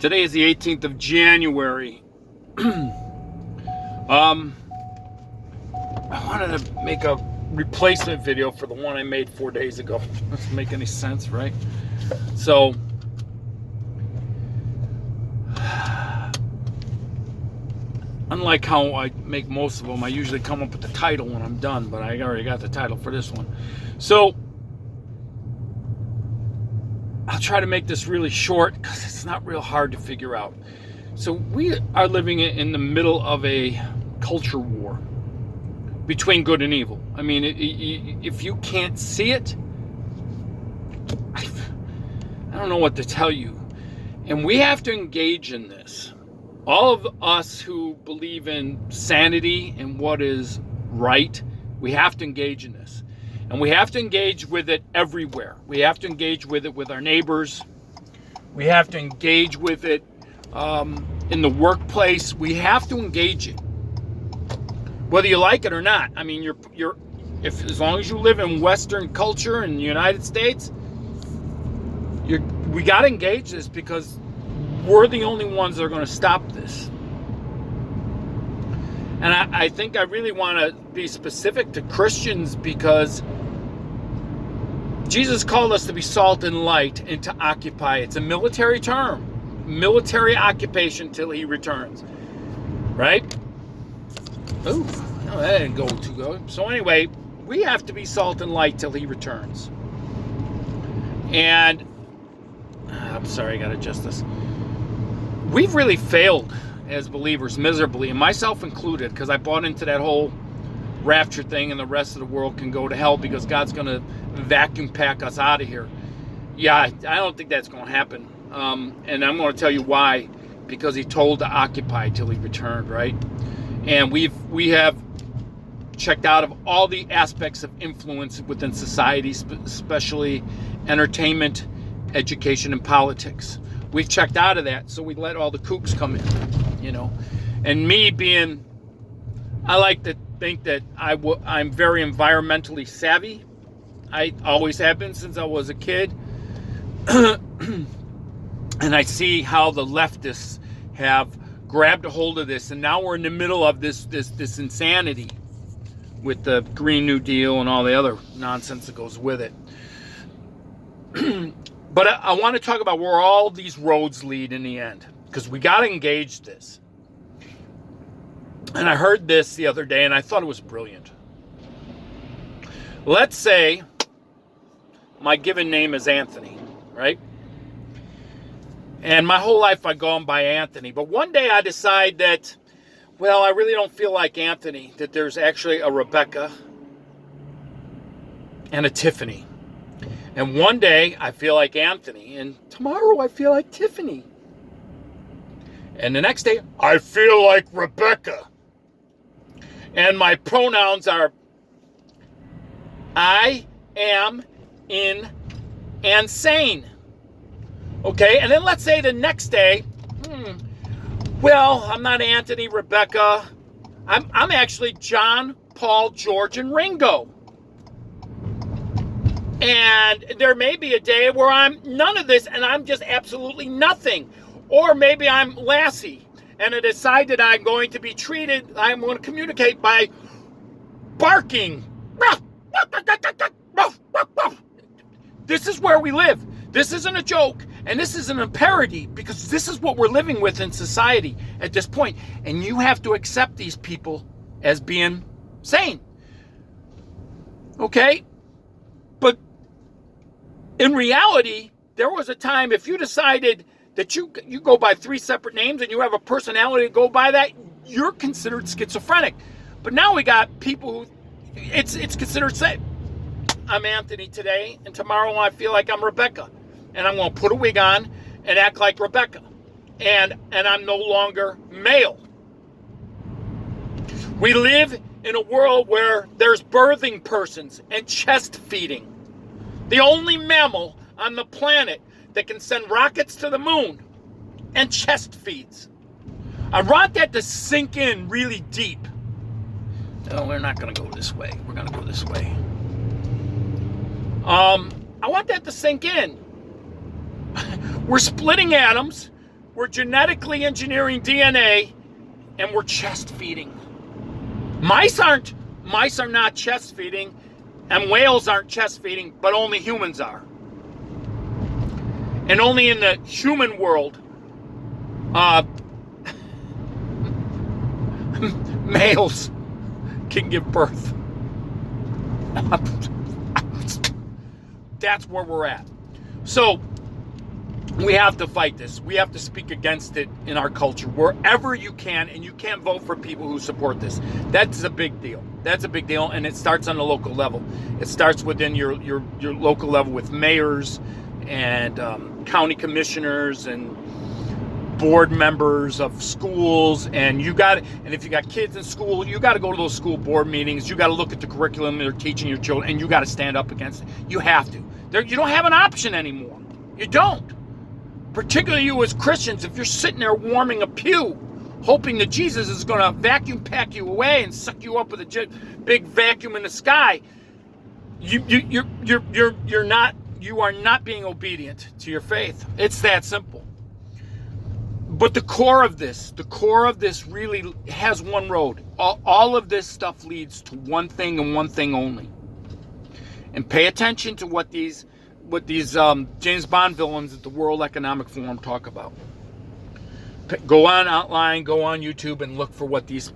Today is the 18th of January. I wanted to make a replacement video for the one I made 4 days ago. Doesn't make any sense, right? So, unlike how I make most of them, I usually come up with the title when I'm done, but I already got the title for this one. So, I'll try to make this really short because it's not real hard to figure out. So we are living in the middle of a culture war between good and evil. I mean, if you can't see it, I don't know what to tell you. And we have to engage in this. All of us who believe in sanity and what is right, we have to engage in this. And we have to engage with it everywhere. We have to engage with it with our neighbors. We have to engage with it in the workplace. We have to engage it, whether you like it or not. I mean, if as long as you live in Western culture in the United States, we got to engage this because we're the only ones that are going to stop this. And I think I really want to be specific to Christians because Jesus called us to be salt and light and to occupy. It's a military term. Military occupation till he returns. Right? Ooh, no, that didn't go too good. So anyway, we have to be salt and light till he returns. And I'm sorry, I got to adjust this. We've really failed as believers miserably, and myself included, because I bought into that whole rapture thing and the rest of the world can go to hell because God's going to vacuum pack us out of here. Yeah, I don't think that's going to happen. And I'm going to tell you why. Because he told to occupy till he returned, right? And we have checked out of all the aspects of influence within society, especially entertainment, education, and politics. We've checked out of that, so we let all the kooks come in, you know. And me being, I like to think that I'm very environmentally savvy. I always have been since I was a kid. And I see how the leftists have grabbed a hold of this, and now we're in the middle of this insanity with the Green New Deal and all the other nonsense that goes with it. But I want to talk about where all these roads lead in the end, because we got to engage this. And I heard this the other day, and I thought it was brilliant. Let's say my given name is Anthony, right? And my whole life I've gone by Anthony. But one day I decide that, well, I really don't feel like Anthony, that there's actually a Rebecca and a Tiffany. And one day I feel like Anthony, and tomorrow I feel like Tiffany. And the next day I feel like Rebecca. And my pronouns are I, am, in, and sane. Okay, and then let's say the next day, well, I'm not Anthony, Rebecca. I'm actually John, Paul, George, and Ringo. And there may be a day where I'm none of this and I'm just absolutely nothing. Or maybe I'm Lassie and I decide that I'm going to be treated, I'm going to communicate by barking. This is where we live. This isn't a joke. And this isn't a parody because this is what we're living with in society at this point. And you have to accept these people as being sane. Okay? But in reality, there was a time if you decided that you go by 3 separate names and you have a personality to go by that, you're considered schizophrenic. But now we got people who it's considered safe. I'm Anthony today, and tomorrow I feel like I'm Rebecca. And I'm going to put a wig on and act like Rebecca. And I'm no longer male. We live in a world where there's birthing persons and chest feeding. The only mammal on the planet that can send rockets to the moon and chest feeds. I want that to sink in really deep. No, we're not going to go this way. We're going to go this way. I want that to sink in. We're splitting atoms. We're genetically engineering DNA, and we're chest feeding. Mice are not chest feeding, and whales aren't chest feeding, but only humans are. And only in the human world, males can give birth. That's where we're at. So we have to fight this. We have to speak against it in our culture wherever you can, and you can't vote for people who support this. That's a big deal. That's a big deal, and it starts on the local level. It starts within your local level with mayors and county commissioners and board members of schools, and if you got kids in school, you got to go to those school board meetings. You got to look at the curriculum they're teaching your children, and you got to stand up against it. You have to. You don't have an option anymore. You don't. Particularly you as Christians, if you're sitting there warming a pew, hoping that Jesus is going to vacuum pack you away and suck you up with a big vacuum in the sky, you are not being obedient to your faith. It's that simple. But the core of this really has one road. All of this stuff leads to one thing and one thing only. And pay attention to what these James Bond villains at the World Economic Forum talk about. Go on Outline, go on YouTube, and look for what these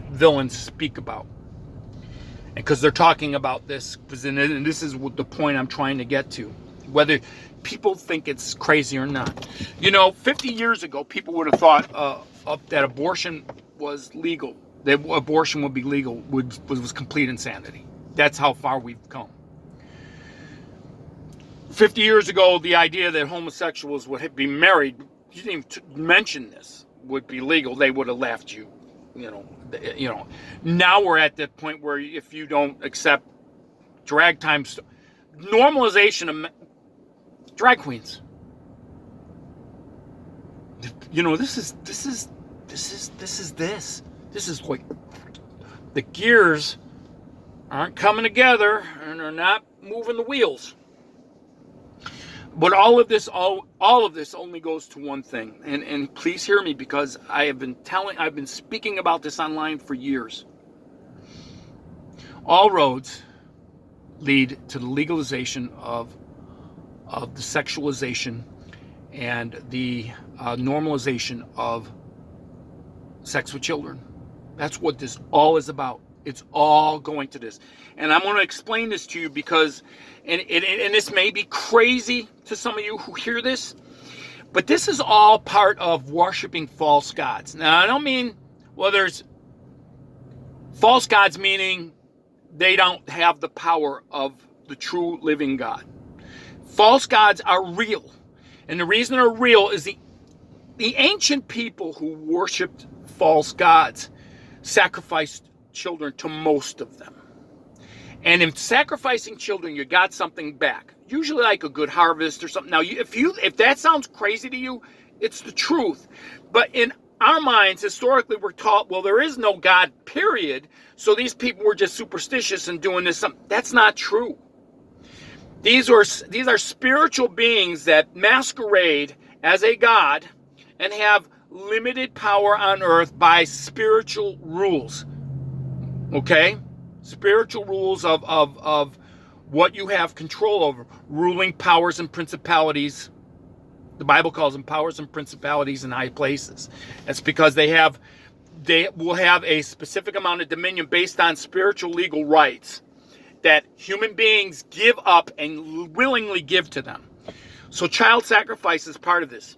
villains speak about. And because they're talking about this, and this is the point I'm trying to get to, whether people think it's crazy or not. 50 years ago, people would have thought that abortion was legal. That abortion would be legal was complete insanity. That's how far we've come. 50 years ago, the idea that homosexuals would be married, you didn't even mention this, would be legal. They would have left you. Now we're at that point where if you don't accept drag times, normalization of drag queens. This is like the gears aren't coming together and are not moving the wheels. But all of this only goes to one thing. And please hear me, because I've been speaking about this online for years. All roads lead to the legalization of the sexualization and the normalization of sex with children. That's what this all is about. It's all going to this. And I'm going to explain this to you because, and this may be crazy to some of you who hear this, but this is all part of worshiping false gods. Now, I don't mean, there's false gods meaning they don't have the power of the true living God. False gods are real. And the reason they're real is the ancient people who worshipped false gods sacrificed children to most of them. And in sacrificing children, you got something back. Usually like a good harvest or something. Now, if that sounds crazy to you, it's the truth. But in our minds, historically, we're taught, there is no God, period. So these people were just superstitious and doing this. That's not true. These are spiritual beings that masquerade as a God and have limited power on earth by spiritual rules. Okay? Spiritual rules of what you have control over. Ruling powers and principalities. The Bible calls them powers and principalities in high places. That's because they will have a specific amount of dominion based on spiritual legal rights that human beings give up and willingly give to them. So child sacrifice is part of this.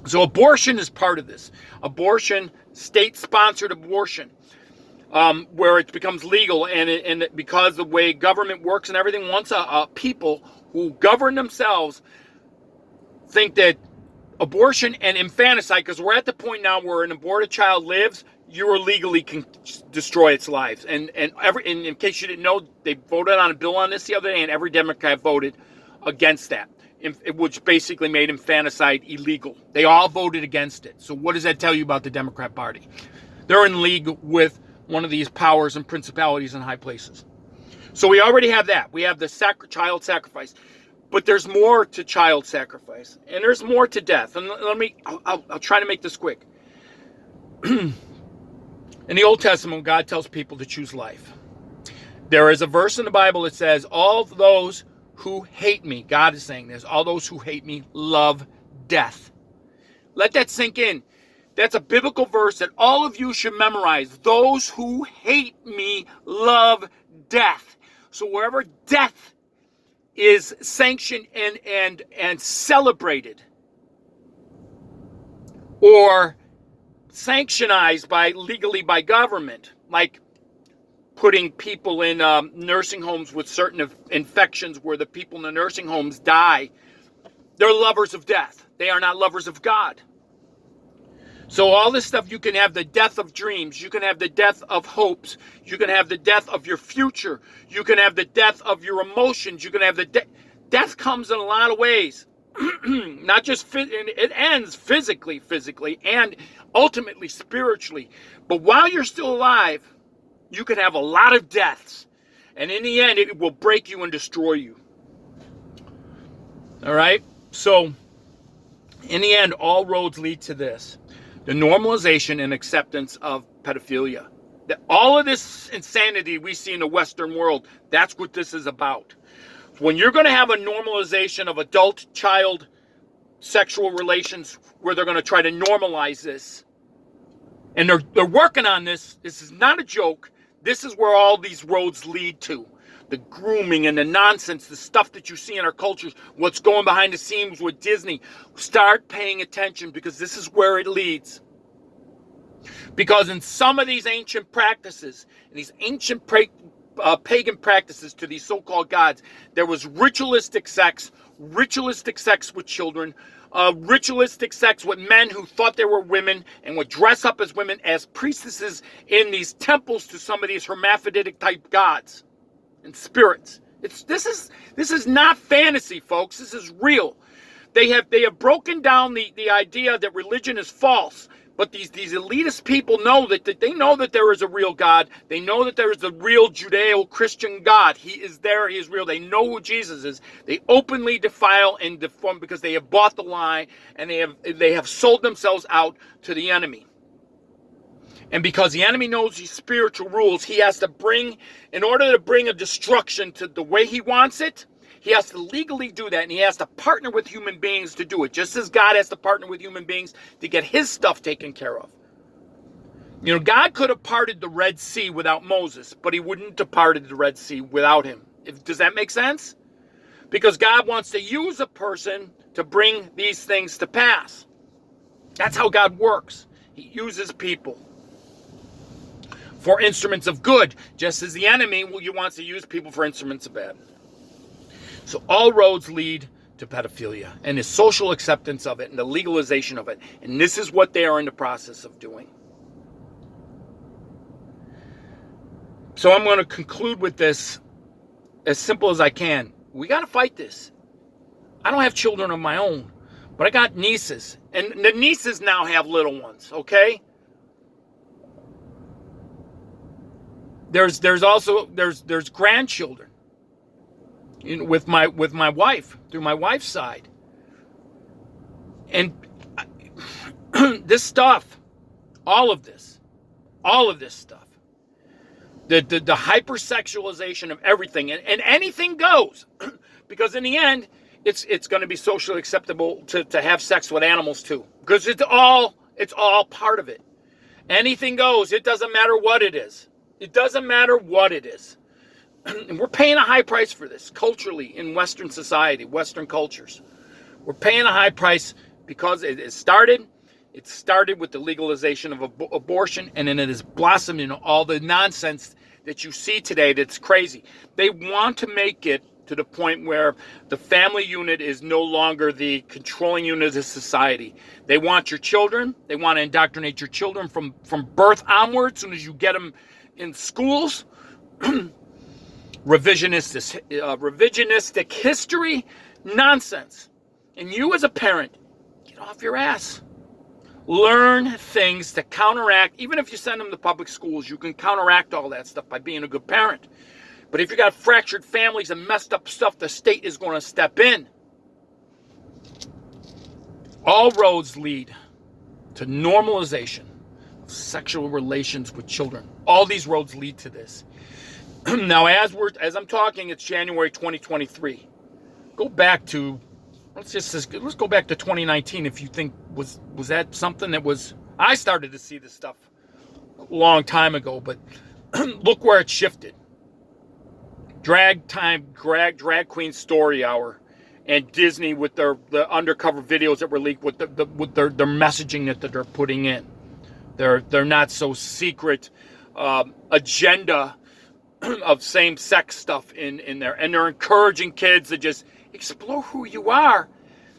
So abortion is part of this. Abortion, state-sponsored abortion, where it becomes legal, and because the way government works and everything, once people who govern themselves think that abortion and infanticide, because we're at the point now where an aborted child lives, you illegally can destroy its lives. And in case you didn't know, they voted on a bill on this the other day, and every Democrat voted against that, which basically made infanticide illegal. They all voted against it. So what does that tell you about the Democrat Party? They're in league with one of these powers and principalities in high places. So we already have that. We have the child sacrifice. But there's more to child sacrifice, and there's more to death. And I'll try to make this quick. In the Old Testament, God tells people to choose life. There is a verse in the Bible that says, all those who hate me, God is saying this, all those who hate me love death. Let that sink in. That's a biblical verse that all of you should memorize. Those who hate me love death. So wherever death is sanctioned and celebrated, or sanctionized legally by government, like putting people in nursing homes with certain infections where the people in the nursing homes die, they're lovers of death. They are not lovers of God. So all this stuff, you can have the death of dreams. You can have the death of hopes. You can have the death of your future. You can have the death of your emotions. You can have the death comes in a lot of ways. Not just it ends physically, and ultimately spiritually. But while you're still alive, you can have a lot of deaths. And in the end, it will break you and destroy you. All right? So, in the end, all roads lead to this. The normalization and acceptance of pedophilia. All of this insanity we see in the Western world, that's what this is about. When you're going to have a normalization of adult-child sexual relations where they're going to try to normalize this, and they're working on this. This is not a joke. This is where all these roads lead to. The grooming and the nonsense, the stuff that you see in our cultures, what's going behind the scenes with Disney. Start paying attention, because this is where it leads. Because in some of these ancient practices, in these ancient pagan practices to these so-called gods, there was ritualistic sex with children, ritualistic sex with men who thought they were women and would dress up as women as priestesses in these temples to some of these hermaphroditic type gods and spirits. This is not fantasy, folks. This is real. They have broken down the idea that religion is false. But these elitist people know that they know that there is a real God. They know that there is a real Judeo-Christian God. He is there. He is real. They know who Jesus is. They openly defile and deform because they have bought the lie, and they have sold themselves out to the enemy. And because the enemy knows these spiritual rules, he has to in order to bring a destruction to the way he wants it, he has to legally do that, and he has to partner with human beings to do it, just as God has to partner with human beings to get his stuff taken care of. You know, God could have parted the Red Sea without Moses, but he wouldn't have parted the Red Sea without him. Does that make sense? Because God wants to use a person to bring these things to pass. That's how God works. He uses people for instruments of good, just as the enemy wants to use people for instruments of bad. So all roads lead to pedophilia and the social acceptance of it and the legalization of it. And this is what they are in the process of doing. So I'm going to conclude with this as simple as I can. We got to fight this. I don't have children of my own, but I got nieces. And the nieces now have little ones, okay? There's also grandchildren. With my wife, through my wife's side. And this stuff, all of this stuff, the hypersexualization of everything, and anything goes, because in the end, it's going to be socially acceptable to have sex with animals too, because it's all part of it. Anything goes. It doesn't matter what it is. It doesn't matter what it is. And we're paying a high price for this culturally in Western society, Western cultures. We're paying a high price because it started with the legalization of abortion, and then it has blossomed into all the nonsense that you see today that's crazy. They want to make it to the point where the family unit is no longer the controlling unit of society. They want your children. They want to indoctrinate your children from birth onward, as soon as you get them in schools. Revisionistic history nonsense. And you as a parent, get off your ass. Learn things to counteract. Even if you send them to public schools, you can counteract all that stuff by being a good parent. But if you got fractured families and messed up stuff, the state is going to step in. All roads lead to normalization of sexual relations with children. All these roads lead to this. Now, as I'm talking, it's January 2023. Go back to let's go back to 2019. If you think was that something that was, I started to see this stuff a long time ago, but look where it shifted. Drag queen story hour, and Disney with the undercover videos that were leaked with their messaging that they're putting in. They're not so secret agenda of same-sex stuff in there, and they're encouraging kids to just explore who you are,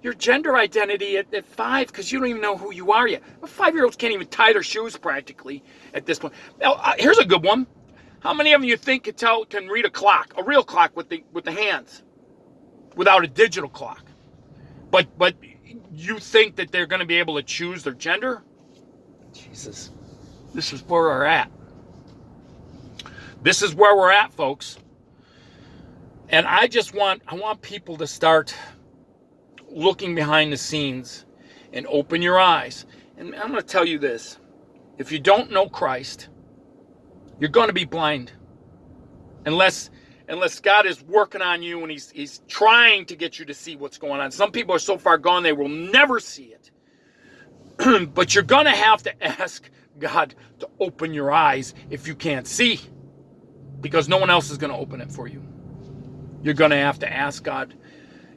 your gender identity at 5, because you don't even know who you are yet. 5-year-olds can't even tie their shoes practically at this point. Now, here's a good one. How many of you think can read a clock, a real clock with the hands, without a digital clock? But you think that they're going to be able to choose their gender? Jesus, this is where we're at. This is where we're at, folks. And I want people to start looking behind the scenes and open your eyes. And I'm going to tell you this. If you don't know Christ, you're going to be blind. Unless God is working on you and he's trying to get you to see what's going on. Some people are so far gone they will never see it. But you're going to have to ask God to open your eyes if you can't see. Because no one else is going to open it for you. You're going to have to ask God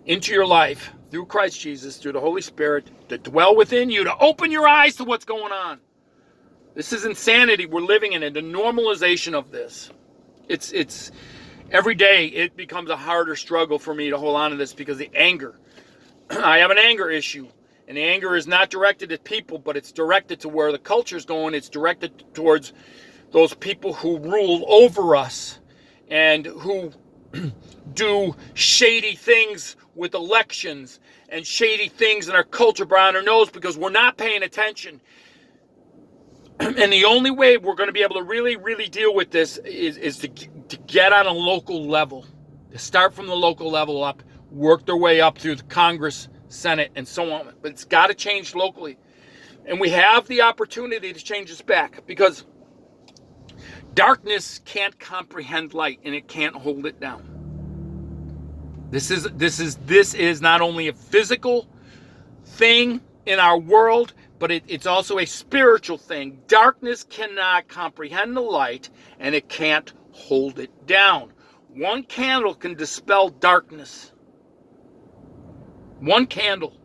into your life through Christ Jesus, through the Holy Spirit, to dwell within you, to open your eyes to what's going on. This is insanity we're living in, and the normalization of this. It's every day it becomes a harder struggle for me to hold on to this because the anger. I have an anger issue, and the anger is not directed at people, but it's directed to where the culture's going. It's directed towards those people who rule over us and who do shady things with elections and shady things in our culture behind our nose because we're not paying attention. And the only way we're going to be able to really, really deal with this is to get on a local level, to start from the local level up, work their way up through the Congress, Senate, and so on. But it's got to change locally. And we have the opportunity to change this back because darkness can't comprehend light and it can't hold it down. This is not only a physical thing in our world, but it's also a spiritual thing. Darkness cannot comprehend the light, and it can't hold it down. One candle can dispel darkness. One candle.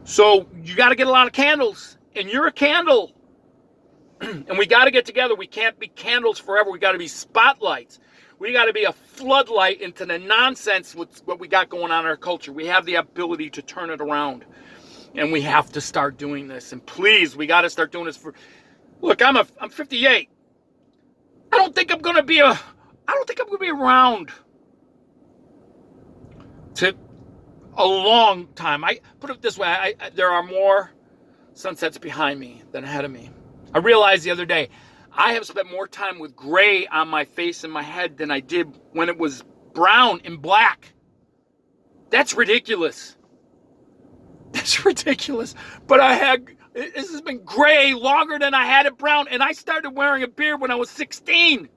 So you got to get a lot of candles, and you're a candle. And we got to get together. We can't be candles forever. We got to be spotlights. We got to be a floodlight into the nonsense with what we got going on in our culture. We have the ability to turn it around. And we have to start doing this. And please, we got to start doing this look, I'm 58. I don't think I'm going to be around to a long time. I put it this way, there are more sunsets behind me than ahead of me. I realized the other day, I have spent more time with gray on my face and my head than I did when it was brown and black. That's ridiculous. That's ridiculous. But this has been gray longer than I had it brown, and I started wearing a beard when I was 16.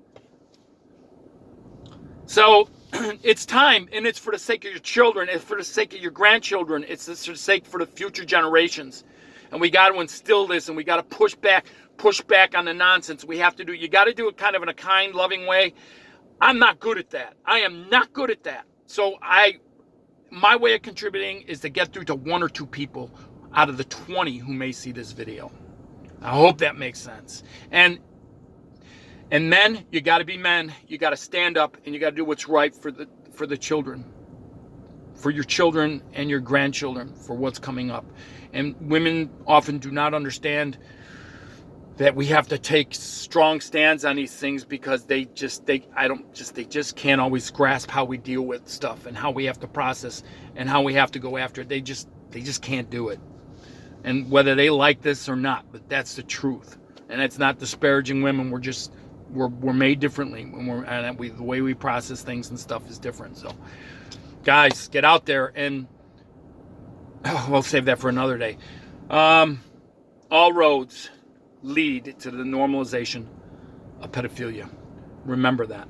So it's time, and it's for the sake of your children, it's for the sake of your grandchildren, it's for the sake for the future generations. And we got to instill this, and we got to push back on the nonsense. You got to do it kind of in a kind, loving way. I'm not good at that. I am not good at that. So my way of contributing is to get through to 1 or 2 people out of the 20 who may see this video. I hope that makes sense. And men, you got to be men. You got to stand up, and you got to do what's right for the children, for your children and your grandchildren, for what's coming up. And women often do not understand that we have to take strong stands on these things because they just can't always grasp how we deal with stuff and how we have to process and how we have to go after it. They just can't do it. And whether they like this or not, but that's the truth. And it's not disparaging women. We're made differently, and the way we process things and stuff is different. So, guys, get out there, and we'll save that for another day. All roads lead to the normalization of pedophilia. Remember that.